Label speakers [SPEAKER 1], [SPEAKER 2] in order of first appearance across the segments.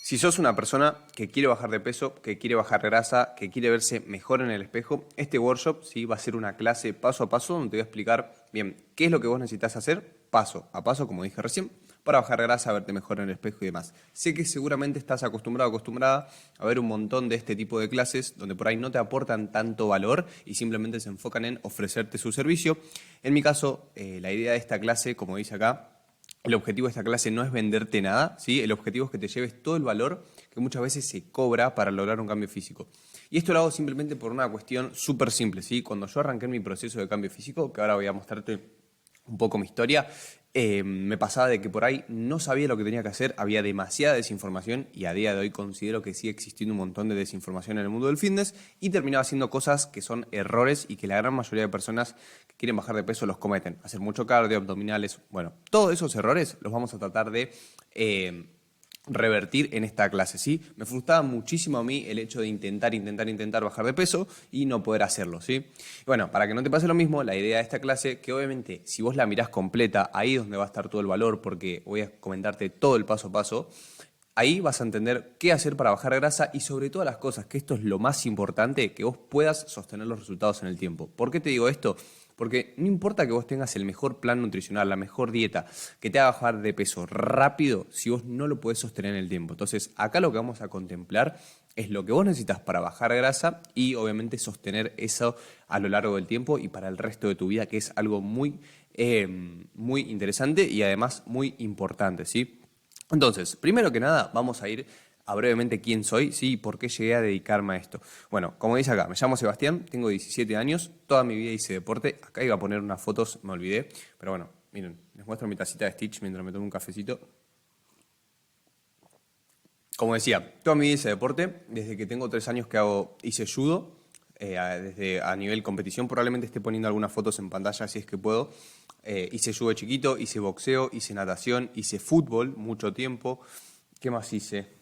[SPEAKER 1] Si sos una persona que quiere bajar de peso, que quiere bajar grasa, que quiere verse mejor en el espejo, este workshop sí va a ser una clase paso a paso donde te voy a explicar bien qué es lo que vos necesitas hacer paso a paso, como dije recién, para bajar grasa, verte mejor en el espejo y demás. Sé que seguramente estás acostumbrado, acostumbrada a ver un montón de este tipo de clases donde por ahí no te aportan tanto valor y simplemente se enfocan en ofrecerte su servicio. En mi caso, la idea de esta clase, como dice acá, el objetivo de esta clase no es venderte nada, ¿sí? El objetivo es que te lleves todo el valor que muchas veces se cobra para lograr un cambio físico. Y esto lo hago simplemente por una cuestión súper simple, ¿sí? Cuando yo arranqué en mi proceso de cambio físico, que ahora voy a mostrarte un poco mi historia, me pasaba de que por ahí no sabía lo que tenía que hacer, había demasiada desinformación y a día de hoy considero que sigue existiendo un montón de desinformación en el mundo del fitness y terminaba haciendo cosas que son errores y que la gran mayoría de personas que quieren bajar de peso los cometen. Hacer mucho cardio, abdominales, bueno, todos esos errores los vamos a tratar de revertir en esta clase, ¿sí? Me frustraba muchísimo a mí el hecho de intentar bajar de peso y no poder hacerlo, ¿sí? Bueno, para que no te pase lo mismo, la idea de esta clase, que obviamente si vos la mirás completa, ahí es donde va a estar todo el valor, porque voy a comentarte todo el paso a paso, ahí vas a entender qué hacer para bajar grasa y sobre todas las cosas, que esto es lo más importante, que vos puedas sostener los resultados en el tiempo. ¿Por qué te digo esto? Porque no importa que vos tengas el mejor plan nutricional, la mejor dieta, que te haga bajar de peso rápido, si vos no lo podés sostener en el tiempo. Entonces, acá lo que vamos a contemplar es lo que vos necesitas para bajar grasa y obviamente sostener eso a lo largo del tiempo y para el resto de tu vida, que es algo muy interesante y además muy importante, ¿sí? Entonces, primero que nada, vamos a ir a brevemente quién soy, ¿sí? Y por qué llegué a dedicarme a esto. Bueno, como dice acá, me llamo Sebastián, tengo 17 años, toda mi vida hice deporte. Acá iba a poner unas fotos, me olvidé, pero bueno, miren, les muestro mi tacita de Stitch mientras me tomo un cafecito. Como decía, toda mi vida hice deporte, desde que tengo 3 años que hice judo, desde a nivel competición, probablemente esté poniendo algunas fotos en pantalla si es que puedo. Hice judo de chiquito, hice boxeo, hice natación, hice fútbol mucho tiempo. ¿Qué más hice?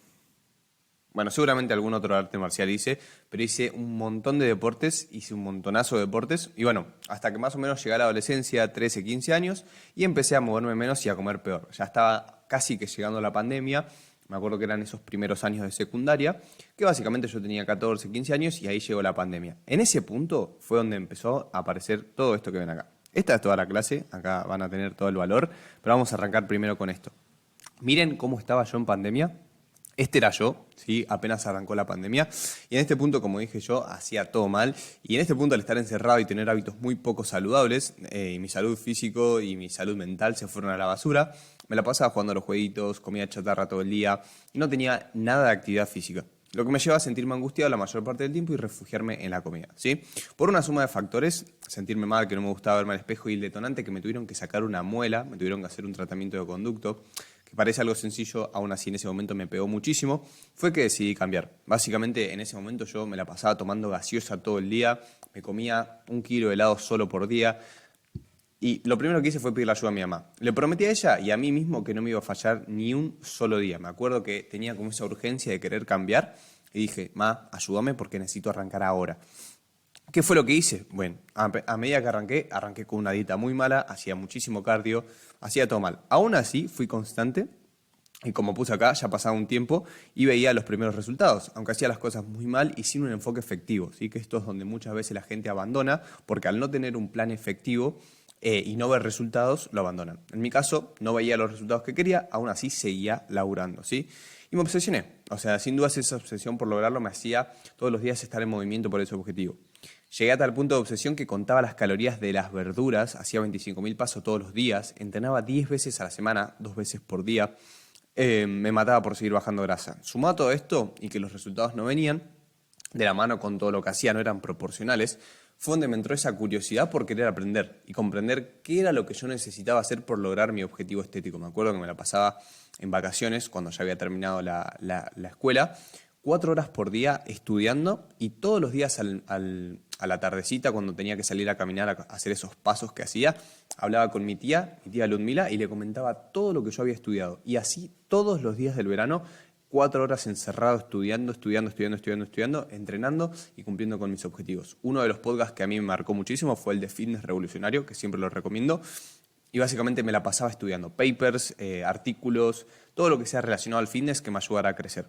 [SPEAKER 1] Bueno, seguramente algún otro arte marcial hice, pero hice un montón de deportes, hice un montonazo de deportes, y bueno, hasta que más o menos llegué a la adolescencia, 13, 15 años, y empecé a moverme menos y a comer peor. Ya estaba casi que llegando la pandemia, me acuerdo que eran esos primeros años de secundaria, que básicamente yo tenía 14, 15 años y ahí llegó la pandemia. En ese punto fue donde empezó a aparecer todo esto que ven acá. Esta es toda la clase, acá van a tener todo el valor, pero vamos a arrancar primero con esto. Miren cómo estaba yo en pandemia. Este era yo, ¿sí? Apenas arrancó la pandemia. Y en este punto, como dije yo, hacía todo mal. Y en este punto, al estar encerrado y tener hábitos muy poco saludables, y mi salud físico y mi salud mental se fueron a la basura, me la pasaba jugando a los jueguitos, comía chatarra todo el día y no tenía nada de actividad física. Lo que me lleva a sentirme angustiado la mayor parte del tiempo y refugiarme en la comida, ¿sí? Por una suma de factores, sentirme mal, que no me gustaba verme al espejo y el detonante que me tuvieron que sacar una muela, me tuvieron que hacer un tratamiento de conducto, que parece algo sencillo, aún así en ese momento me pegó muchísimo, fue que decidí cambiar. Básicamente en ese momento yo me la pasaba tomando gaseosa todo el día, me comía 1 kilo de helado solo por día, y lo primero que hice fue pedirle ayuda a mi mamá. Le prometí a ella y a mí mismo que no me iba a fallar ni un solo día. Me acuerdo que tenía como esa urgencia de querer cambiar y dije, ma, ayúdame porque necesito arrancar ahora. ¿Qué fue lo que hice? Bueno, a medida que arranqué con una dieta muy mala, hacía muchísimo cardio, hacía todo mal. Aún así, fui constante y como puse acá, ya pasaba un tiempo y veía los primeros resultados, aunque hacía las cosas muy mal y sin un enfoque efectivo, ¿sí? Que esto es donde muchas veces la gente abandona, porque al no tener un plan efectivo y no ver resultados, lo abandonan. En mi caso, no veía los resultados que quería, aún así seguía laburando, ¿sí? Y me obsesioné. O sea, sin dudas esa obsesión por lograrlo me hacía todos los días estar en movimiento por ese objetivo. Llegué a tal punto de obsesión que contaba las calorías de las verduras, hacía 25.000 pasos todos los días, entrenaba 10 veces a la semana, 2 veces por día, me mataba por seguir bajando grasa. Sumado a todo esto y que los resultados no venían de la mano con todo lo que hacía, no eran proporcionales, fue donde me entró esa curiosidad por querer aprender y comprender qué era lo que yo necesitaba hacer por lograr mi objetivo estético. Me acuerdo que me la pasaba en vacaciones, cuando ya había terminado la escuela, 4 horas por día estudiando y todos los días a la tardecita, cuando tenía que salir a caminar, a hacer esos pasos que hacía, hablaba con mi tía Ludmila, y le comentaba todo lo que yo había estudiado. Y así todos los días del verano, 4 horas encerrado estudiando, entrenando y cumpliendo con mis objetivos. Uno de los podcasts que a mí me marcó muchísimo fue el de Fitness Revolucionario, que siempre lo recomiendo. y básicamente me la pasaba estudiando papers, artículos, todo lo que sea relacionado al fitness que me ayudara a crecer.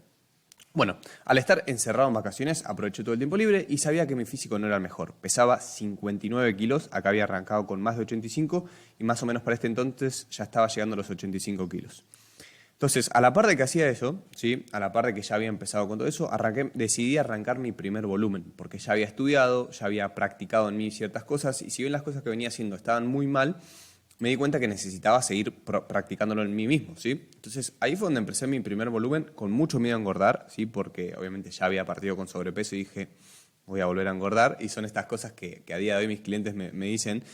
[SPEAKER 1] Bueno, al estar encerrado en vacaciones, aproveché todo el tiempo libre y sabía que mi físico no era el mejor. Pesaba 59 kilos, acá había arrancado con más de 85 y más o menos para este entonces ya estaba llegando a los 85 kilos. Entonces, a la par de que hacía eso, ¿sí? A la par de que ya había empezado con todo eso, decidí arrancar mi primer volumen, porque ya había estudiado, ya había practicado en mí ciertas cosas, y si bien las cosas que venía haciendo estaban muy mal, me di cuenta que necesitaba seguir practicándolo en mí mismo, ¿sí? Entonces, ahí fue donde empecé mi primer volumen, con mucho miedo a engordar, ¿sí? Porque obviamente ya había partido con sobrepeso y dije, voy a volver a engordar, y son estas cosas que a día de hoy mis clientes me dicen,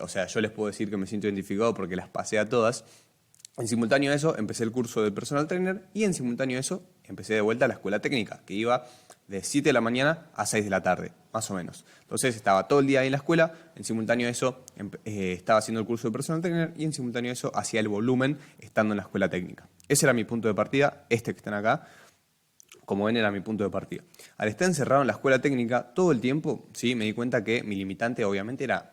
[SPEAKER 1] o sea, yo les puedo decir que me siento identificado porque las pasé a todas. En simultáneo a eso, empecé el curso de personal trainer y en simultáneo a eso, empecé de vuelta a la escuela técnica, que iba de 7 de la mañana a 6 de la tarde, más o menos. Entonces estaba todo el día ahí en la escuela, en simultáneo a eso estaba haciendo el curso de personal trainer y en simultáneo a eso hacía el volumen estando en la escuela técnica. Ese era mi punto de partida, este que están acá, como ven, era mi punto de partida. Al estar encerrado en la escuela técnica todo el tiempo, ¿sí? Me di cuenta que mi limitante obviamente era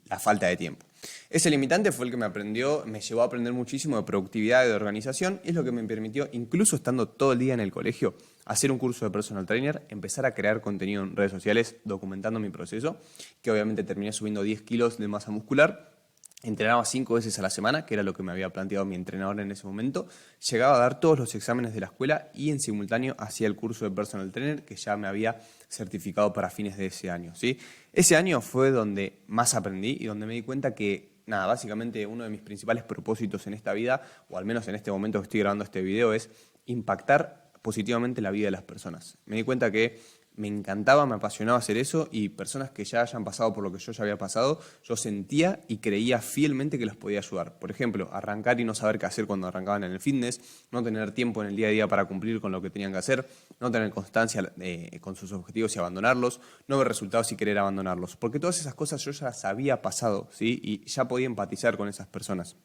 [SPEAKER 1] la falta de tiempo. Ese limitante fue el que me llevó a aprender muchísimo de productividad y de organización, y es lo que me permitió, incluso estando todo el día en el colegio, hacer un curso de personal trainer, empezar a crear contenido en redes sociales documentando mi proceso, que obviamente terminé subiendo 10 kilos de masa muscular. Entrenaba 5 veces a la semana, que era lo que me había planteado mi entrenador en ese momento. Llegaba a dar todos los exámenes de la escuela y en simultáneo hacía el curso de personal trainer que ya me había certificado para fines de ese año, ¿sí? Ese año fue donde más aprendí y donde me di cuenta que, nada, básicamente uno de mis principales propósitos en esta vida, o al menos en este momento que estoy grabando este video, es impactar positivamente la vida de las personas. Me di cuenta que me encantaba, me apasionaba hacer eso, y personas que ya hayan pasado por lo que yo ya había pasado, yo sentía y creía fielmente que los podía ayudar. Por ejemplo, arrancar y no saber qué hacer cuando arrancaban en el fitness, no tener tiempo en el día a día para cumplir con lo que tenían que hacer, no tener constancia con sus objetivos y abandonarlos, no ver resultados y querer abandonarlos. Porque todas esas cosas yo ya las había pasado, ¿sí? Y ya podía empatizar con esas personas.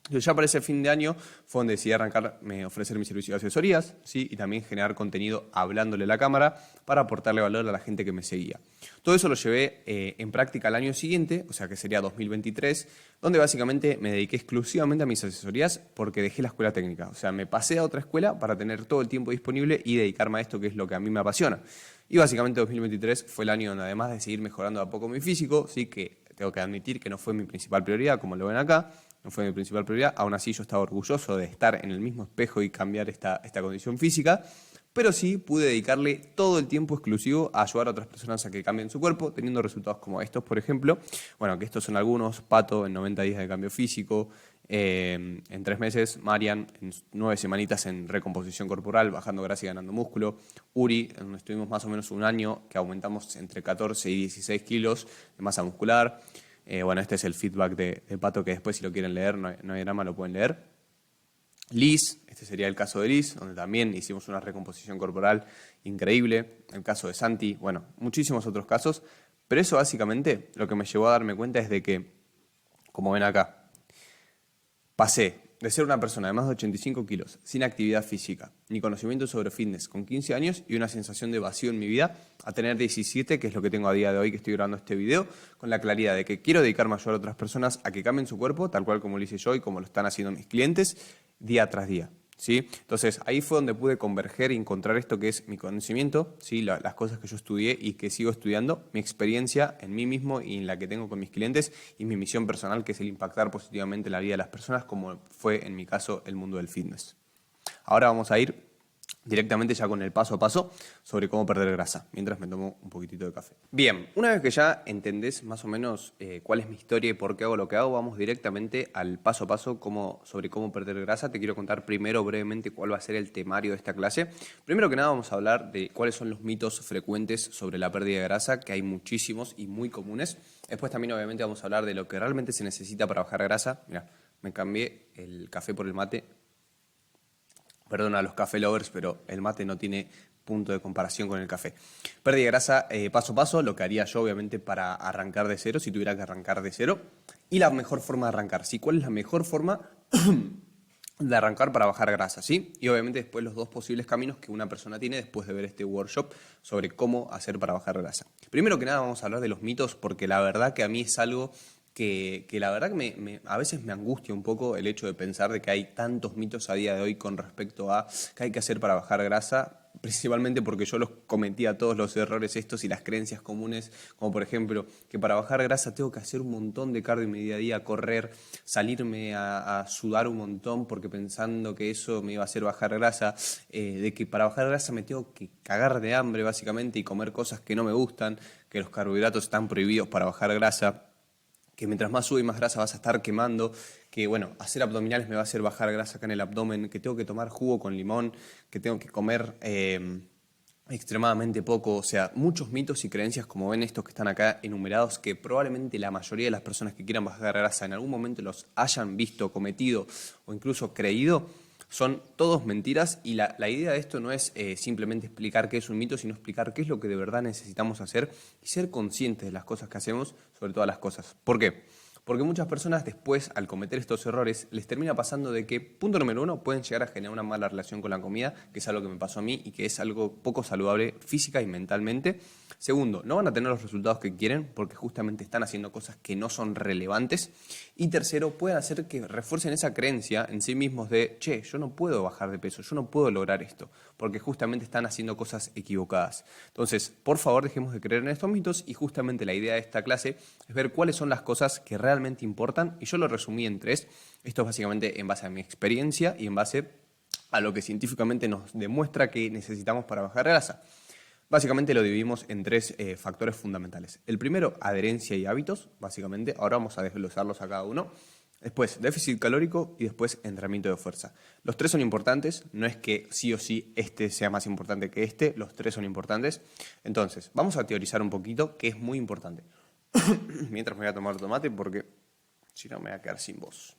[SPEAKER 1] Yo ya para ese fin de año fue donde decidí ofrecer mi servicio de asesorías, ¿sí? Y también generar contenido hablándole a la cámara para aportarle valor a la gente que me seguía. Todo eso lo llevé en práctica al año siguiente, o sea que sería 2023, donde básicamente me dediqué exclusivamente a mis asesorías porque dejé la escuela técnica. O sea, me pasé a otra escuela para tener todo el tiempo disponible y dedicarme a esto, que es lo que a mí me apasiona. Y básicamente 2023 fue el año donde, además de seguir mejorando a poco mi físico, sí, que tengo que admitir que no fue mi principal prioridad, como lo ven acá, no fue mi principal prioridad. Aún así yo estaba orgulloso de estar en el mismo espejo y cambiar esta condición física, pero sí pude dedicarle todo el tiempo exclusivo a ayudar a otras personas a que cambien su cuerpo, teniendo resultados como estos, por ejemplo. Bueno, que estos son algunos: Pato en 90 días de cambio físico, en 3 meses, Marian en 9 semanitas en recomposición corporal, bajando grasa y ganando músculo, Uri, en donde estuvimos más o menos un año, que aumentamos entre 14 y 16 kilos de masa muscular. Bueno, este es el feedback de Pato, que después, si lo quieren leer, no hay drama, lo pueden leer. Liz, este sería el caso de Liz, donde también hicimos una recomposición corporal increíble. El caso de Santi, bueno, muchísimos otros casos. Pero eso básicamente lo que me llevó a darme cuenta es de que, como ven acá, pasé de ser una persona de más de 85 kilos, sin actividad física, ni conocimiento sobre fitness, con 15 años y una sensación de vacío en mi vida, a tener 17, que es lo que tengo a día de hoy que estoy grabando este video, con la claridad de que quiero dedicarme a ayudar a otras personas a que cambien su cuerpo, tal cual como lo hice yo y como lo están haciendo mis clientes, día tras día, ¿sí? Entonces ahí fue donde pude converger y encontrar esto que es mi conocimiento, ¿sí? Las cosas que yo estudié y que sigo estudiando, mi experiencia en mí mismo y en la que tengo con mis clientes, y mi misión personal, que es el impactar positivamente la vida de las personas, como fue en mi caso el mundo del fitness. Ahora vamos a ir directamente ya con el paso a paso sobre cómo perder grasa, mientras me tomo un poquitito de café. Bien, una vez que ya entendés más o menos cuál es mi historia y por qué hago lo que hago, vamos directamente al paso a paso sobre cómo perder grasa. Te quiero contar primero brevemente cuál va a ser el temario de esta clase. Primero que nada vamos a hablar de cuáles son los mitos frecuentes sobre la pérdida de grasa, que hay muchísimos y muy comunes. Después también obviamente vamos a hablar de lo que realmente se necesita para bajar grasa. Mira, me cambié el café por el mate. Perdón a los café lovers, pero el mate no tiene punto de comparación con el café. Pérdida de grasa paso a paso, lo que haría yo obviamente para arrancar de cero, si tuviera que arrancar de cero. Y la mejor forma de arrancar, ¿sí? ¿Cuál es la mejor forma de arrancar para bajar grasa? ¿Sí? Y obviamente después los 2 posibles caminos que una persona tiene después de ver este workshop sobre cómo hacer para bajar grasa. Primero que nada vamos a hablar de los mitos, porque la verdad que a mí es algo que la verdad que a veces me angustia un poco el hecho de pensar de que hay tantos mitos a día de hoy con respecto a qué hay que hacer para bajar grasa, principalmente porque yo los cometía todos los errores estos y las creencias comunes, como por ejemplo que para bajar grasa tengo que hacer un montón de cardio en mi día a día, correr, salirme a sudar un montón porque pensando que eso me iba a hacer bajar grasa, de que para bajar grasa me tengo que cagar de hambre básicamente y comer cosas que no me gustan, que los carbohidratos están prohibidos para bajar grasa, que mientras más sube y más grasa vas a estar quemando, que bueno, hacer abdominales me va a hacer bajar grasa acá en el abdomen, que tengo que tomar jugo con limón, que tengo que comer extremadamente poco, o sea, muchos mitos y creencias como ven estos que están acá enumerados, que probablemente la mayoría de las personas que quieran bajar grasa en algún momento los hayan visto, cometido o incluso creído. Son todos mentiras y la idea de esto no es simplemente explicar qué es un mito, sino explicar qué es lo que de verdad necesitamos hacer y ser conscientes de las cosas que hacemos sobre todas las cosas. ¿Por qué? Porque muchas personas después, al cometer estos errores, les termina pasando de que, punto número uno, pueden llegar a generar una mala relación con la comida, que es algo que me pasó a mí y que es algo poco saludable física y mentalmente. Segundo, no van a tener los resultados que quieren porque justamente están haciendo cosas que no son relevantes. Y tercero, pueden hacer que refuercen esa creencia en sí mismos de, che, yo no puedo bajar de peso, yo no puedo lograr esto, porque justamente están haciendo cosas equivocadas. Entonces, por favor, dejemos de creer en estos mitos y justamente la idea de esta clase es ver cuáles son las cosas que realmente importan y yo lo resumí en tres. Esto es básicamente en base a mi experiencia y en base a lo que científicamente nos demuestra que necesitamos para bajar grasa. Básicamente lo dividimos en tres factores fundamentales. El primero, adherencia y hábitos, básicamente. Ahora vamos a desglosarlos a cada uno. Después, déficit calórico y después, entrenamiento de fuerza. Los tres son importantes, no es que sí o sí este sea más importante que este, los tres son importantes. Entonces, vamos a teorizar un poquito, que es muy importante. Mientras me voy a tomar tomate porque si no me voy a quedar sin voz.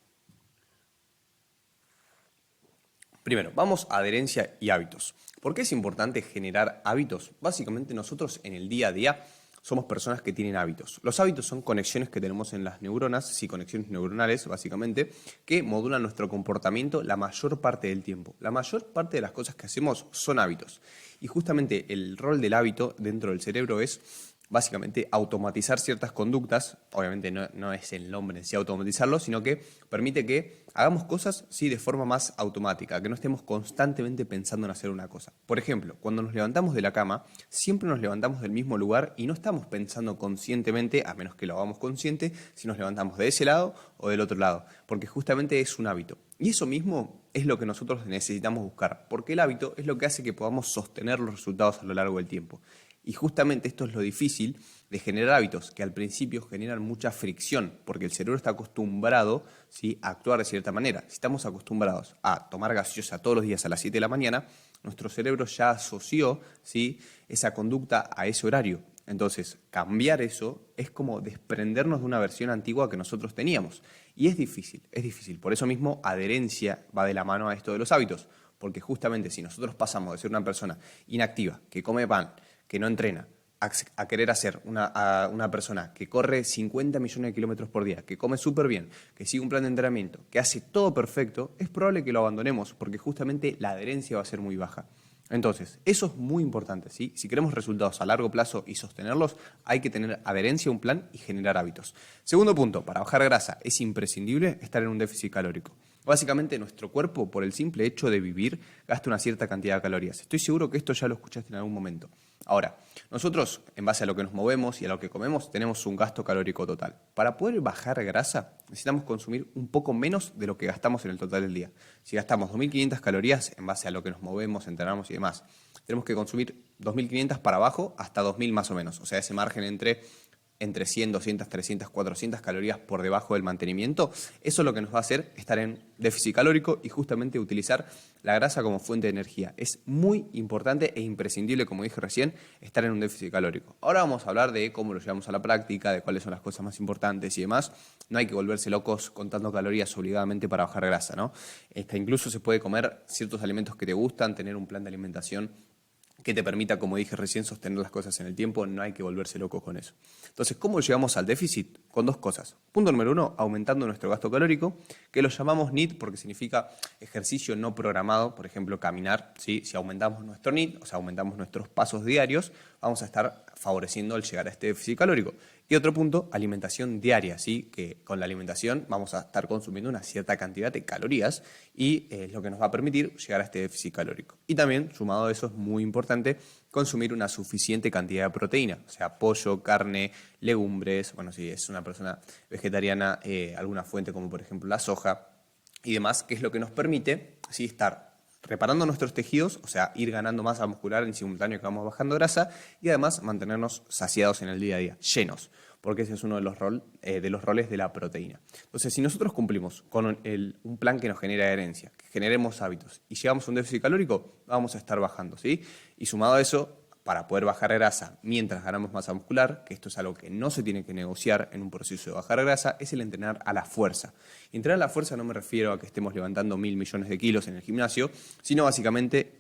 [SPEAKER 1] Primero, vamos a adherencia y hábitos. ¿Por qué es importante generar hábitos? Básicamente nosotros en el día a día somos personas que tienen hábitos. Los hábitos son conexiones que tenemos en las neuronas, sí, conexiones neuronales básicamente, que modulan nuestro comportamiento la mayor parte del tiempo. La mayor parte de las cosas que hacemos son hábitos. Y justamente el rol del hábito dentro del cerebro es básicamente automatizar ciertas conductas. Obviamente no es el nombre en sí automatizarlo, sino que permite que hagamos cosas sí de forma más automática, que no estemos constantemente pensando en hacer una cosa. Por ejemplo, cuando nos levantamos de la cama, siempre nos levantamos del mismo lugar y no estamos pensando conscientemente, a menos que lo hagamos consciente, si nos levantamos de ese lado o del otro lado, porque justamente es un hábito. Y eso mismo es lo que nosotros necesitamos buscar, porque el hábito es lo que hace que podamos sostener los resultados a lo largo del tiempo. Y justamente esto es lo difícil de generar hábitos, que al principio generan mucha fricción, porque el cerebro está acostumbrado, ¿sí?, a actuar de cierta manera. Si estamos acostumbrados a tomar gaseosa todos los días a las 7 de la mañana, nuestro cerebro ya asoció, ¿sí?, esa conducta a ese horario. Entonces, cambiar eso es como desprendernos de una versión antigua que nosotros teníamos. Y es difícil, es difícil. Por eso mismo, adherencia va de la mano a esto de los hábitos, porque justamente si nosotros pasamos de ser una persona inactiva, que come pan, que no entrena, a querer hacer a una persona que corre 50 millones de kilómetros por día, que come súper bien, que sigue un plan de entrenamiento, que hace todo perfecto, es probable que lo abandonemos porque justamente la adherencia va a ser muy baja. Entonces, eso es muy importante, ¿sí? Si queremos resultados a largo plazo y sostenerlos, hay que tener adherencia a un plan y generar hábitos. Segundo punto, para bajar grasa es imprescindible estar en un déficit calórico. Básicamente, nuestro cuerpo, por el simple hecho de vivir, gasta una cierta cantidad de calorías. Estoy seguro que esto ya lo escuchaste en algún momento. Ahora, nosotros, en base a lo que nos movemos y a lo que comemos, tenemos un gasto calórico total. Para poder bajar grasa, necesitamos consumir un poco menos de lo que gastamos en el total del día. Si gastamos 2.500 calorías en base a lo que nos movemos, entrenamos y demás, tenemos que consumir 2.500 para abajo hasta 2.000 más o menos. O sea, ese margen entre 100, 200, 300, 400 calorías por debajo del mantenimiento, eso es lo que nos va a hacer estar en déficit calórico y justamente utilizar la grasa como fuente de energía. Es muy importante e imprescindible, como dije recién, estar en un déficit calórico. Ahora vamos a hablar de cómo lo llevamos a la práctica, de cuáles son las cosas más importantes y demás. No hay que volverse locos contando calorías obligadamente para bajar grasa, ¿no? Incluso se puede comer ciertos alimentos que te gustan, tener un plan de alimentación que te permita, como dije recién, sostener las cosas en el tiempo. No hay que volverse locos con eso. Entonces, ¿cómo llegamos al déficit? con dos cosas. Punto número 1, aumentando nuestro gasto calórico, que lo llamamos NEAT porque significa ejercicio no programado, por ejemplo, caminar, ¿sí? Si aumentamos nuestro NEAT, o sea, aumentamos nuestros pasos diarios, vamos a estar favoreciendo el llegar a este déficit calórico. Y otro punto, alimentación diaria, ¿sí? Que con la alimentación vamos a estar consumiendo una cierta cantidad de calorías y es lo que nos va a permitir llegar a este déficit calórico. Y también, sumado a eso, es muy importante consumir una suficiente cantidad de proteína, o sea, pollo, carne, legumbres, bueno, si es una persona vegetariana, alguna fuente como por ejemplo la soja y demás, que es lo que nos permite, ¿sí?, estar reparando nuestros tejidos, o sea, ir ganando masa muscular en simultáneo que vamos bajando grasa y además mantenernos saciados en el día a día, llenos, porque ese es uno de los roles de la proteína. Entonces, si nosotros cumplimos con un plan que nos genera herencia, que generemos hábitos y llegamos a un déficit calórico, vamos a estar bajando, ¿sí? Y sumado a eso, para poder bajar grasa mientras ganamos masa muscular, que esto es algo que no se tiene que negociar en un proceso de bajar grasa, es el entrenar a la fuerza. Y entrenar a la fuerza no me refiero a que estemos levantando 1.000 millones de kilos en el gimnasio, sino básicamente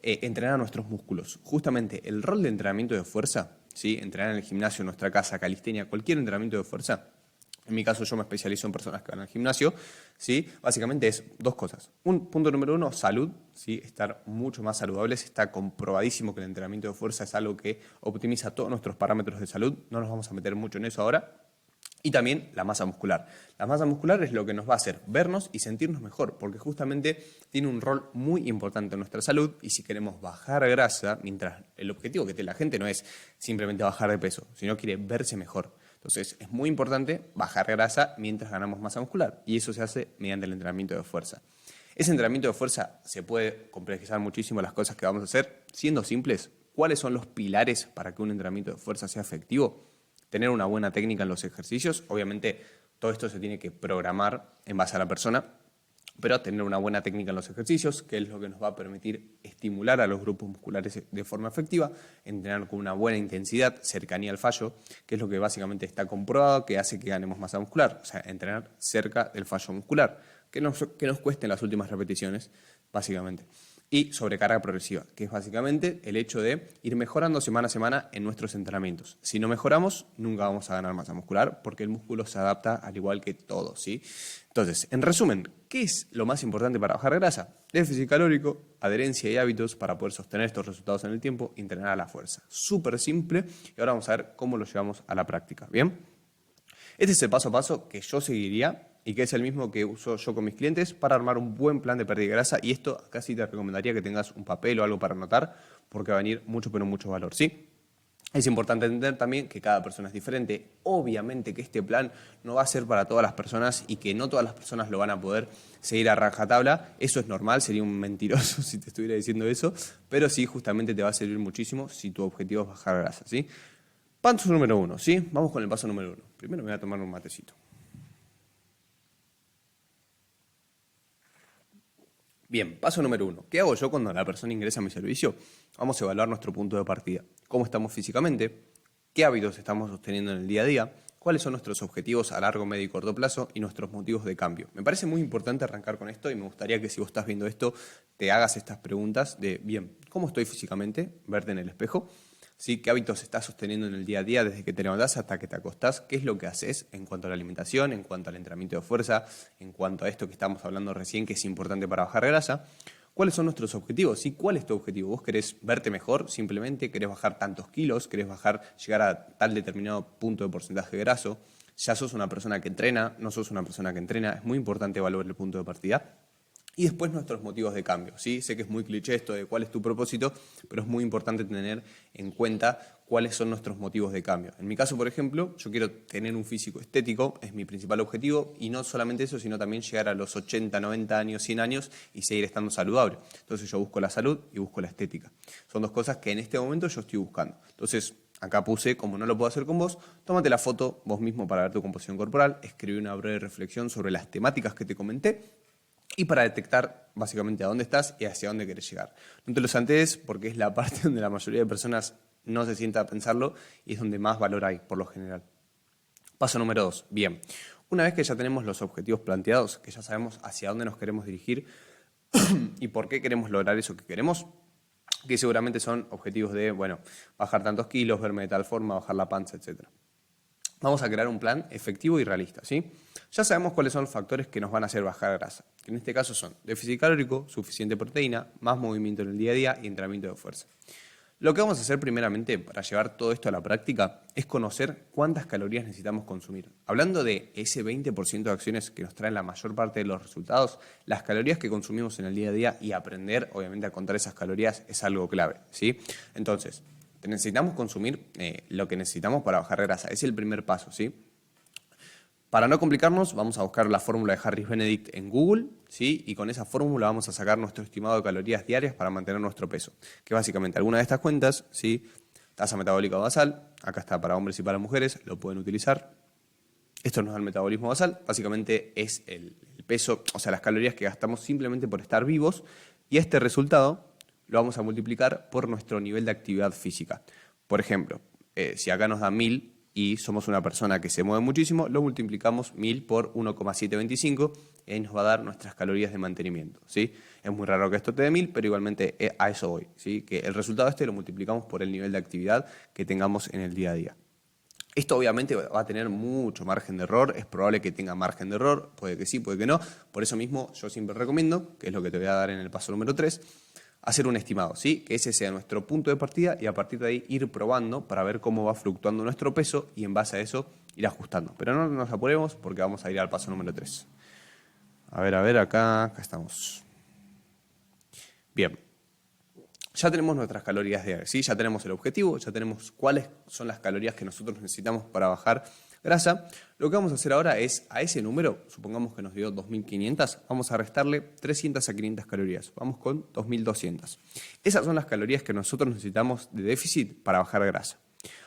[SPEAKER 1] entrenar nuestros músculos. Justamente el rol de entrenamiento de fuerza, ¿sí?, entrenar en el gimnasio, en nuestra casa, calistenia, cualquier entrenamiento de fuerza. En mi caso yo me especializo en personas que van al gimnasio, ¿sí? Básicamente es dos cosas. Punto número 1, salud, ¿sí? Estar mucho más saludables. Está comprobadísimo que el entrenamiento de fuerza es algo que optimiza todos nuestros parámetros de salud. No nos vamos a meter mucho en eso ahora. Y también la masa muscular. La masa muscular es lo que nos va a hacer vernos y sentirnos mejor, porque justamente tiene un rol muy importante en nuestra salud y si queremos bajar grasa, mientras el objetivo que tiene la gente no es simplemente bajar de peso, sino quiere verse mejor. Entonces es muy importante bajar grasa mientras ganamos masa muscular y eso se hace mediante el entrenamiento de fuerza. Ese entrenamiento de fuerza se puede complejizar muchísimo las cosas que vamos a hacer. Siendo simples, ¿cuáles son los pilares para que un entrenamiento de fuerza sea efectivo? Tener una buena técnica en los ejercicios. Obviamente todo esto se tiene que programar en base a la persona, pero tener una buena técnica en los ejercicios, que es lo que nos va a permitir estimular a los grupos musculares de forma efectiva, entrenar con una buena intensidad, cercanía al fallo, que es lo que básicamente está comprobado que hace que ganemos masa muscular, o sea, entrenar cerca del fallo muscular, que nos cueste las últimas repeticiones, básicamente. Y sobrecarga progresiva, que es básicamente el hecho de ir mejorando semana a semana en nuestros entrenamientos. Si no mejoramos, nunca vamos a ganar masa muscular porque el músculo se adapta al igual que todo, ¿sí? Entonces, en resumen, ¿qué es lo más importante para bajar grasa? Déficit calórico, adherencia y hábitos para poder sostener estos resultados en el tiempo y entrenar a la fuerza. Súper simple y ahora vamos a ver cómo lo llevamos a la práctica, ¿bien? Este es el paso a paso que yo seguiría y que es el mismo que uso yo con mis clientes para armar un buen plan de pérdida de grasa. Y esto casi te recomendaría que tengas un papel o algo para anotar porque va a venir mucho, pero mucho valor, ¿sí? Es importante entender también que cada persona es diferente. Obviamente que este plan no va a ser para todas las personas y que no todas las personas lo van a poder seguir a rajatabla. Eso es normal, sería un mentiroso si te estuviera diciendo eso, pero sí, justamente te va a servir muchísimo si tu objetivo es bajar grasa, ¿sí? Paso número 1, ¿sí? Vamos con el paso número 1. Primero me voy a tomar un matecito. Bien, paso número 1. ¿Qué hago yo cuando la persona ingresa a mi servicio? Vamos a evaluar nuestro punto de partida. ¿Cómo estamos físicamente? ¿Qué hábitos estamos sosteniendo en el día a día? ¿Cuáles son nuestros objetivos a largo, medio y corto plazo? Y nuestros motivos de cambio. Me parece muy importante arrancar con esto y me gustaría que si vos estás viendo esto, te hagas estas preguntas de, bien, ¿cómo estoy físicamente? Verte en el espejo. ¿Sí? ¿Qué hábitos estás sosteniendo en el día a día desde que te levantás hasta que te acostás? ¿Qué es lo que haces en cuanto a la alimentación, en cuanto al entrenamiento de fuerza, en cuanto a esto que estamos hablando recién que es importante para bajar grasa? ¿Cuáles son nuestros objetivos? ¿Sí? ¿Cuál es tu objetivo? ¿Vos querés verte mejor simplemente? ¿Querés bajar tantos kilos? ¿Querés llegar a tal determinado punto de porcentaje de graso? ¿Ya sos una persona que entrena? ¿No sos una persona que entrena? Es muy importante evaluar el punto de partida. Y después nuestros motivos de cambio, ¿sí? Sé que es muy cliché esto de cuál es tu propósito, pero es muy importante tener en cuenta cuáles son nuestros motivos de cambio. En mi caso, por ejemplo, yo quiero tener un físico estético, es mi principal objetivo, y no solamente eso, sino también llegar a los 80, 90 años, 100 años y seguir estando saludable. Entonces yo busco la salud y busco la estética. Son dos cosas que en este momento yo estoy buscando. Entonces, acá puse, como no lo puedo hacer con vos, tómate la foto vos mismo para ver tu composición corporal, escribí una breve reflexión sobre las temáticas que te comenté, y para detectar básicamente a dónde estás y hacia dónde querés llegar. No te lo santees porque es la parte donde la mayoría de personas no se sienta a pensarlo y es donde más valor hay, por lo general. Paso número 2. Bien, una vez que ya tenemos los objetivos planteados, que ya sabemos hacia dónde nos queremos dirigir y por qué queremos lograr eso que queremos, que seguramente son objetivos de, bueno, bajar tantos kilos, verme de tal forma, bajar la panza, etc. Vamos a crear un plan efectivo y realista, ¿sí? Ya sabemos cuáles son los factores que nos van a hacer bajar grasa, que en este caso son déficit calórico, suficiente proteína, más movimiento en el día a día y entrenamiento de fuerza. Lo que vamos a hacer primeramente para llevar todo esto a la práctica es conocer cuántas calorías necesitamos consumir. Hablando de ese 20% de acciones que nos traen la mayor parte de los resultados, las calorías que consumimos en el día a día y aprender obviamente a contar esas calorías es algo clave, ¿sí? Entonces, necesitamos consumir lo que necesitamos para bajar grasa, es el primer paso, ¿sí? Para no complicarnos, vamos a buscar la fórmula de Harris Benedict en Google, ¿sí? Y con esa fórmula vamos a sacar nuestro estimado de calorías diarias para mantener nuestro peso, que básicamente alguna de estas cuentas, ¿sí? Tasa metabólica basal, acá está para hombres y para mujeres, lo pueden utilizar. Esto nos da el metabolismo basal, básicamente es el peso, o sea, las calorías que gastamos simplemente por estar vivos, y este resultado lo vamos a multiplicar por nuestro nivel de actividad física. Por ejemplo, si acá nos da 1000 y somos una persona que se mueve muchísimo, lo multiplicamos 1000 por 1,725 y nos va a dar nuestras calorías de mantenimiento, ¿sí? Es muy raro que esto te dé 1000, pero igualmente a eso voy, ¿sí? Que el resultado lo multiplicamos por el nivel de actividad que tengamos en el día a día. Esto obviamente va a tener mucho margen de error, es probable que tenga margen de error, puede que sí, puede que no. Por eso mismo yo siempre recomiendo, que es lo que te voy a dar en el paso número 3, hacer un estimado, ¿sí? Que ese sea nuestro punto de partida y a partir de ahí ir probando para ver cómo va fluctuando nuestro peso y en base a eso ir ajustando. Pero no nos apuremos porque vamos a ir al paso número 3. A ver, acá estamos. Bien. Ya tenemos nuestras calorías diarias, ¿sí? Ya tenemos el objetivo, ya tenemos cuáles son las calorías que nosotros necesitamos para bajar grasa. Lo que vamos a hacer ahora es, a ese número, supongamos que nos dio 2.500, vamos a restarle 300 a 500 calorías. Vamos con 2.200. Esas son las calorías que nosotros necesitamos de déficit para bajar grasa.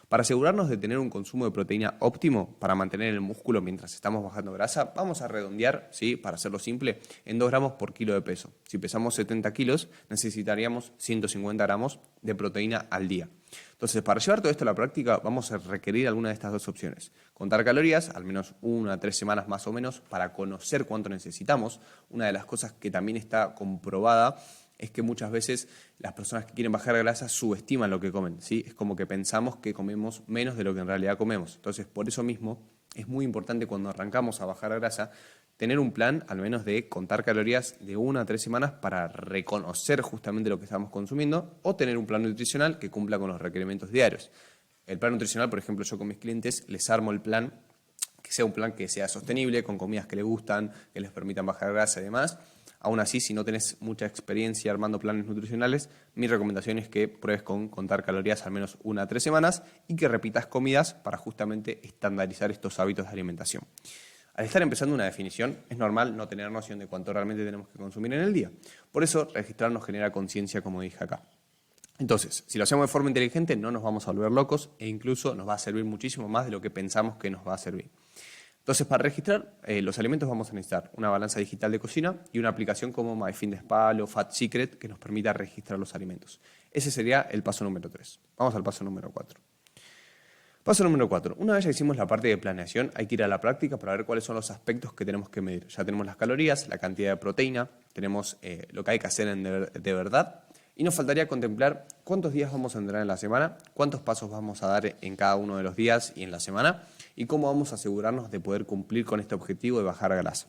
[SPEAKER 1] Para asegurarnos de tener un consumo de proteína óptimo para mantener el músculo mientras estamos bajando grasa, vamos a redondear, ¿sí? Para hacerlo simple, en 2 gramos por kilo de peso. Si pesamos 70 kilos, necesitaríamos 150 gramos de proteína al día. Entonces, para llevar todo esto a la práctica, vamos a requerir alguna de estas dos opciones. Contar calorías, al menos 1 a 3 semanas más o menos, para conocer cuánto necesitamos. Una de las cosas que también está comprobada es que muchas veces las personas que quieren bajar grasa subestiman lo que comen, ¿sí? Es como que pensamos que comemos menos de lo que en realidad comemos. Entonces, por eso mismo, es muy importante cuando arrancamos a bajar grasa, tener un plan, al menos de contar calorías de 1 a 3 semanas para reconocer justamente lo que estamos consumiendo o tener un plan nutricional que cumpla con los requerimientos diarios. El plan nutricional, por ejemplo, yo con mis clientes les armo el plan, que sea un plan que sea sostenible, con comidas que les gustan, que les permitan bajar grasa y demás. Aún así, si no tenés mucha experiencia armando planes nutricionales, mi recomendación es que pruebes con contar calorías al menos 1 a 3 semanas y que repitas comidas para justamente estandarizar estos hábitos de alimentación. Al estar empezando una definición, es normal no tener noción de cuánto realmente tenemos que consumir en el día. Por eso, registrar nos genera conciencia, como dije acá. Entonces, si lo hacemos de forma inteligente, no nos vamos a volver locos e incluso nos va a servir muchísimo más de lo que pensamos que nos va a servir. Entonces, para registrar los alimentos vamos a necesitar una balanza digital de cocina y una aplicación como MyFitnessPal o Fat Secret que nos permita registrar los alimentos. Ese sería el paso número 3. Vamos al paso número 4. Paso número 4. Una vez ya hicimos la parte de planeación, hay que ir a la práctica para ver cuáles son los aspectos que tenemos que medir. Ya tenemos las calorías, la cantidad de proteína, tenemos lo que hay que hacer de verdad y nos faltaría contemplar cuántos días vamos a entrenar en la semana, cuántos pasos vamos a dar en cada uno de los días y en la semana y cómo vamos a asegurarnos de poder cumplir con este objetivo de bajar grasa.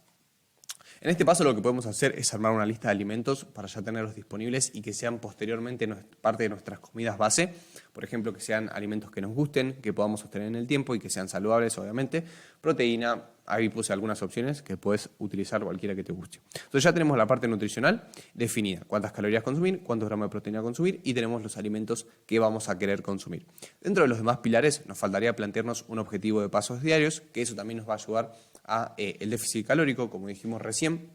[SPEAKER 1] En este paso lo que podemos hacer es armar una lista de alimentos para ya tenerlos disponibles y que sean posteriormente parte de nuestras comidas base. Por ejemplo, que sean alimentos que nos gusten, que podamos sostener en el tiempo y que sean saludables, obviamente. Proteína, ahí puse algunas opciones que puedes utilizar cualquiera que te guste. Entonces ya tenemos la parte nutricional definida. Cuántas calorías consumir, cuántos gramos de proteína consumir y tenemos los alimentos que vamos a querer consumir. Dentro de los demás pilares nos faltaría plantearnos un objetivo de pasos diarios, que eso también nos va a ayudar a el déficit calórico, como dijimos recién.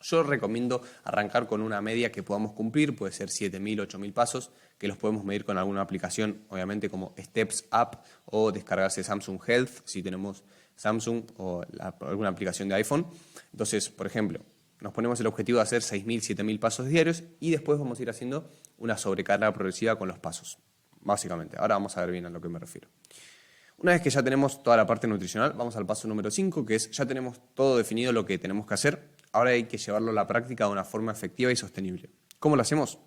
[SPEAKER 1] Yo recomiendo arrancar con una media que podamos cumplir, puede ser 7.000, 8.000 pasos, que los podemos medir con alguna aplicación, obviamente como Steps App o descargarse Samsung Health, si tenemos Samsung o alguna aplicación de iPhone. Entonces, por ejemplo, nos ponemos el objetivo de hacer 6.000, 7.000 pasos diarios y después vamos a ir haciendo una sobrecarga progresiva con los pasos, básicamente. Ahora vamos a ver bien a lo que me refiero. Una vez que ya tenemos toda la parte nutricional, vamos al paso número 5, que es ya tenemos todo definido lo que tenemos que hacer. Ahora hay que llevarlo a la práctica de una forma efectiva y sostenible. ¿Cómo lo hacemos?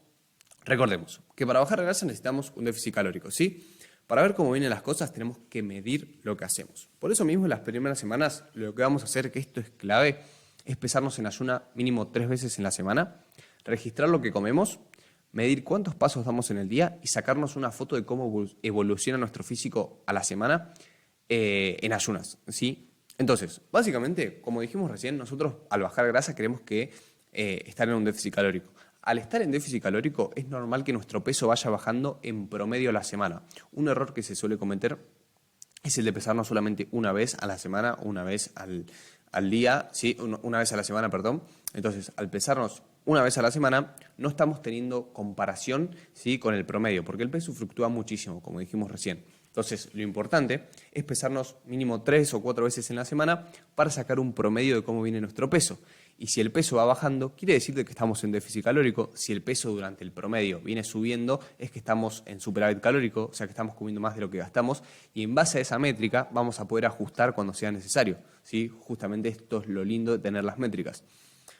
[SPEAKER 1] Recordemos que para bajar grasa necesitamos un déficit calórico, ¿sí? Para ver cómo vienen las cosas tenemos que medir lo que hacemos. Por eso mismo en las primeras semanas lo que vamos a hacer, que esto es clave, es pesarnos en ayuna mínimo 3 veces en la semana, registrar lo que comemos, medir cuántos pasos damos en el día y sacarnos una foto de cómo evoluciona nuestro físico a la semana en ayunas, ¿sí? Entonces, básicamente, como dijimos recién, nosotros al bajar grasa queremos que estar en un déficit calórico. Al estar en déficit calórico es normal que nuestro peso vaya bajando en promedio a la semana. Un error que se suele cometer es el de pesarnos solamente una vez a la semana, una vez al día, ¿sí? Una vez a la semana, perdón. Entonces, al pesarnos una vez a la semana, no estamos teniendo comparación, ¿sí?, con el promedio, porque el peso fluctúa muchísimo, como dijimos recién. Entonces, lo importante es pesarnos mínimo 3 o 4 veces en la semana para sacar un promedio de cómo viene nuestro peso. Y si el peso va bajando, quiere decir que estamos en déficit calórico. Si el peso durante el promedio viene subiendo, es que estamos en superávit calórico, o sea que estamos comiendo más de lo que gastamos. Y en base a esa métrica vamos a poder ajustar cuando sea necesario, ¿sí? Justamente esto es lo lindo de tener las métricas.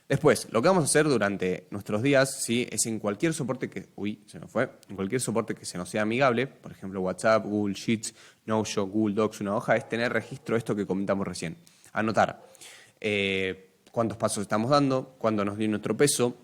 [SPEAKER 1] Después, lo que vamos a hacer durante nuestros días, ¿sí?, es en cualquier soporte que... En cualquier soporte que se nos sea amigable, por ejemplo WhatsApp, Google Sheets, Notion, Google Docs, una hoja, es tener registro de esto que comentamos recién. Anotar cuántos pasos estamos dando, cuándo nos dio nuestro peso,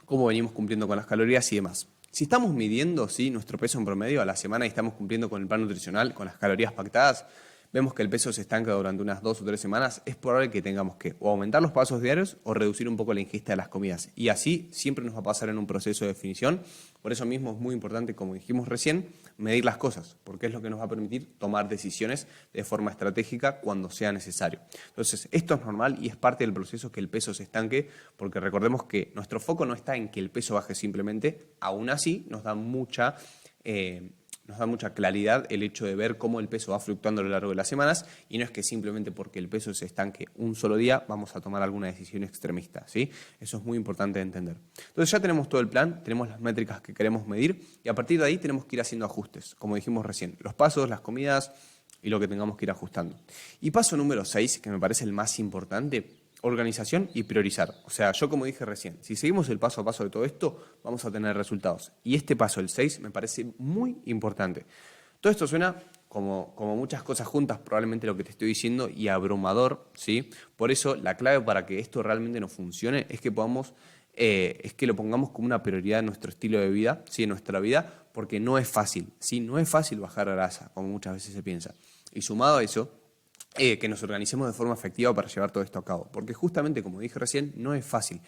[SPEAKER 1] cómo venimos cumpliendo con las calorías y demás. Si estamos midiendo, ¿sí?, nuestro peso en promedio a la semana y estamos cumpliendo con el plan nutricional, con las calorías pactadas, vemos que el peso se estanca durante unas 2 o 3 semanas, es probable que tengamos que o aumentar los pasos diarios o reducir un poco la ingesta de las comidas. Y así siempre nos va a pasar en un proceso de definición. Por eso mismo es muy importante, como dijimos recién, medir las cosas, porque es lo que nos va a permitir tomar decisiones de forma estratégica cuando sea necesario. Entonces, esto es normal y es parte del proceso que el peso se estanque, porque recordemos que nuestro foco no está en que el peso baje simplemente, aún así nos da mucha claridad el hecho de ver cómo el peso va fluctuando a lo largo de las semanas y no es que simplemente porque el peso se estanque un solo día vamos a tomar alguna decisión extremista, ¿sí? Eso es muy importante de entender. Entonces ya tenemos todo el plan, tenemos las métricas que queremos medir y a partir de ahí tenemos que ir haciendo ajustes, como dijimos recién, los pasos, las comidas y lo que tengamos que ir ajustando. Y paso número 6, que me parece el más importante, organización y priorizar. O sea, yo como dije recién, si seguimos el paso a paso de todo esto, vamos a tener resultados. Y este paso, el 6, me parece muy importante. Todo esto suena como muchas cosas juntas, probablemente lo que te estoy diciendo, y abrumador, ¿sí? Por eso, la clave para que esto realmente nos funcione es que lo pongamos como una prioridad en nuestro estilo de vida, ¿sí?, en nuestra vida, porque no es fácil, ¿sí? No es fácil bajar grasa, como muchas veces se piensa. Y sumado a eso, que nos organicemos de forma efectiva para llevar todo esto a cabo. Porque justamente, como dije recién, no es fácil.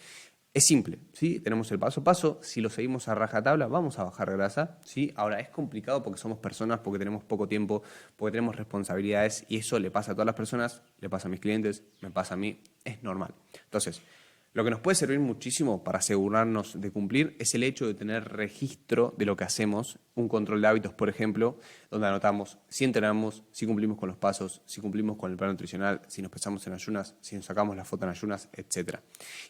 [SPEAKER 1] Es simple, ¿sí? Tenemos el paso a paso, si lo seguimos a rajatabla vamos a bajar grasa, ¿sí? Ahora es complicado porque somos personas, porque tenemos poco tiempo, porque tenemos responsabilidades y eso le pasa a todas las personas, le pasa a mis clientes, me pasa a mí, es normal. Entonces, lo que nos puede servir muchísimo para asegurarnos de cumplir es el hecho de tener registro de lo que hacemos, un control de hábitos, por ejemplo, donde anotamos si entrenamos, si cumplimos con los pasos, si cumplimos con el plan nutricional, si nos pesamos en ayunas, si nos sacamos la foto en ayunas, etc.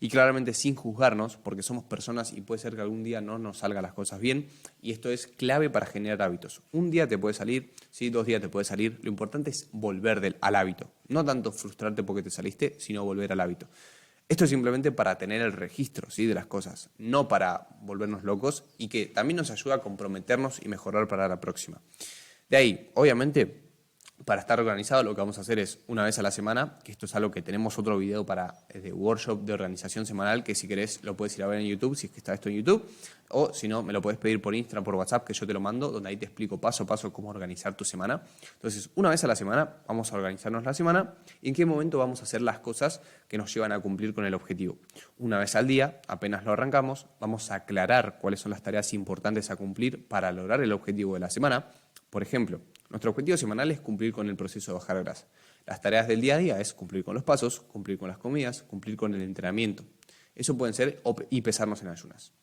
[SPEAKER 1] Y claramente sin juzgarnos, porque somos personas y puede ser que algún día no nos salgan las cosas bien, y esto es clave para generar hábitos. Un día te puede salir, ¿sí?, 2 días te puede salir, lo importante es volver al hábito, no tanto frustrarte porque te saliste, sino volver al hábito. Esto es simplemente para tener el registro, ¿sí?, de las cosas, no para volvernos locos y que también nos ayuda a comprometernos y mejorar para la próxima. De ahí, obviamente, para estar organizado lo que vamos a hacer es una vez a la semana, que esto es algo que tenemos otro video de workshop de organización semanal, que si querés lo puedes ir a ver en YouTube, si es que está esto en YouTube, o si no, me lo puedes pedir por Instagram, por WhatsApp, que yo te lo mando, donde ahí te explico paso a paso cómo organizar tu semana. Entonces, una vez a la semana vamos a organizarnos la semana y en qué momento vamos a hacer las cosas que nos llevan a cumplir con el objetivo. Una vez al día, apenas lo arrancamos, vamos a aclarar cuáles son las tareas importantes a cumplir para lograr el objetivo de la semana. Por ejemplo, nuestro objetivo semanal es cumplir con el proceso de bajar grasa. Las tareas del día a día es cumplir con los pasos, cumplir con las comidas, cumplir con el entrenamiento. Eso pueden ser y pesarnos en ayunas.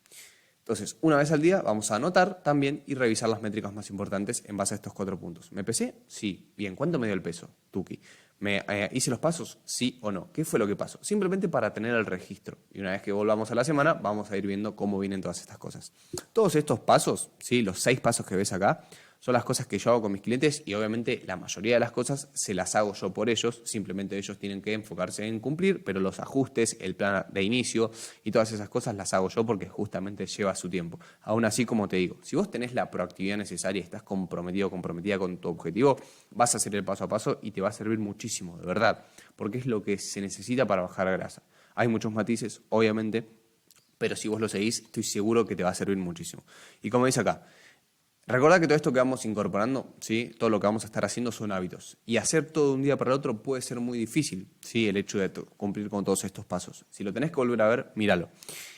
[SPEAKER 1] Entonces, una vez al día vamos a anotar también y revisar las métricas más importantes en base a estos 4 puntos. ¿Me pesé? Sí. Bien, ¿cuánto me dio el peso? Tuki. ¿Me hice los pasos? Sí o no. ¿Qué fue lo que pasó? Simplemente para tener el registro. Y una vez que volvamos a la semana, vamos a ir viendo cómo vienen todas estas cosas. Todos estos pasos, ¿sí?, los 6 pasos que ves acá, son las cosas que yo hago con mis clientes y obviamente la mayoría de las cosas se las hago yo por ellos, simplemente ellos tienen que enfocarse en cumplir, pero los ajustes, el plan de inicio y todas esas cosas las hago yo porque justamente lleva su tiempo. Aún así, como te digo, si vos tenés la proactividad necesaria y estás comprometido o comprometida con tu objetivo, vas a hacer el paso a paso y te va a servir muchísimo, de verdad, porque es lo que se necesita para bajar grasa. Hay muchos matices, obviamente, pero si vos lo seguís, estoy seguro que te va a servir muchísimo. Y como dice acá, recordá que todo esto que vamos incorporando, ¿sí? Todo lo que vamos a estar haciendo son hábitos. Y hacer todo de un día para el otro puede ser muy difícil, ¿sí? El hecho de cumplir con todos estos pasos. Si lo tenés que volver a ver, míralo.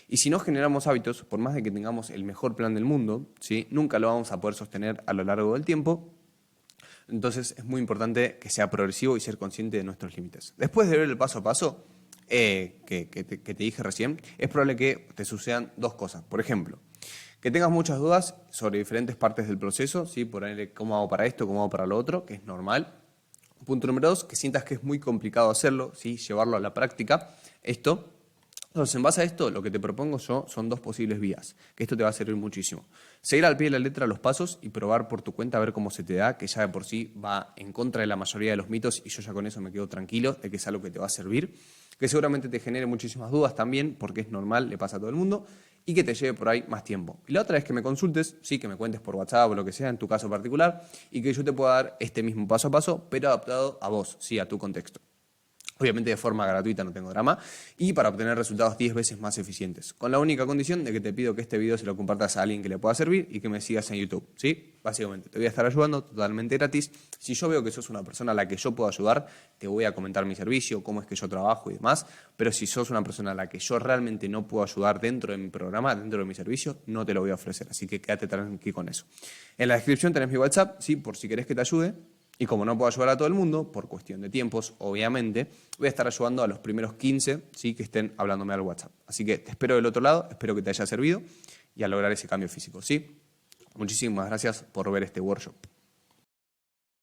[SPEAKER 1] Y si no generamos hábitos, por más de que tengamos el mejor plan del mundo, ¿sí? Nunca lo vamos a poder sostener a lo largo del tiempo. Entonces es muy importante que sea progresivo y ser consciente de nuestros límites. Después de ver el paso a paso que te dije recién, es probable que te sucedan dos cosas. Por ejemplo, que tengas muchas dudas sobre diferentes partes del proceso, ¿sí? Por ahí, cómo hago para esto, cómo hago para lo otro, que es normal. Punto número 2, que sientas que es muy complicado hacerlo, ¿sí? Llevarlo a la práctica. Entonces, en base a esto, lo que te propongo yo son dos posibles vías, que esto te va a servir muchísimo. Seguir al pie de la letra los pasos y probar por tu cuenta a ver cómo se te da, que ya de por sí va en contra de la mayoría de los mitos y yo ya con eso me quedo tranquilo de que es algo que te va a servir, que seguramente te genere muchísimas dudas también, porque es normal, le pasa a todo el mundo, y que te lleve por ahí más tiempo. Y la otra es que me consultes, sí, que me cuentes por WhatsApp o lo que sea, en tu caso particular, y que yo te pueda dar este mismo paso a paso, pero adaptado a vos, sí, a tu contexto. Obviamente de forma gratuita, no tengo drama, y para obtener resultados 10 veces más eficientes. Con la única condición de que te pido que este video se lo compartas a alguien que le pueda servir y que me sigas en YouTube, ¿sí? Básicamente, te voy a estar ayudando totalmente gratis. Si yo veo que sos una persona a la que yo puedo ayudar, te voy a comentar mi servicio, cómo es que yo trabajo y demás, pero si sos una persona a la que yo realmente no puedo ayudar dentro de mi programa, dentro de mi servicio, no te lo voy a ofrecer, así que quédate tranquilo con eso. En la descripción tenés mi WhatsApp, ¿sí? Por si querés que te ayude. Y como no puedo ayudar a todo el mundo, por cuestión de tiempos, obviamente, voy a estar ayudando a los primeros 15, ¿sí? Que estén hablándome al WhatsApp. Así que te espero del otro lado, espero que te haya servido y a lograr ese cambio físico, ¿sí? Muchísimas gracias por ver este workshop.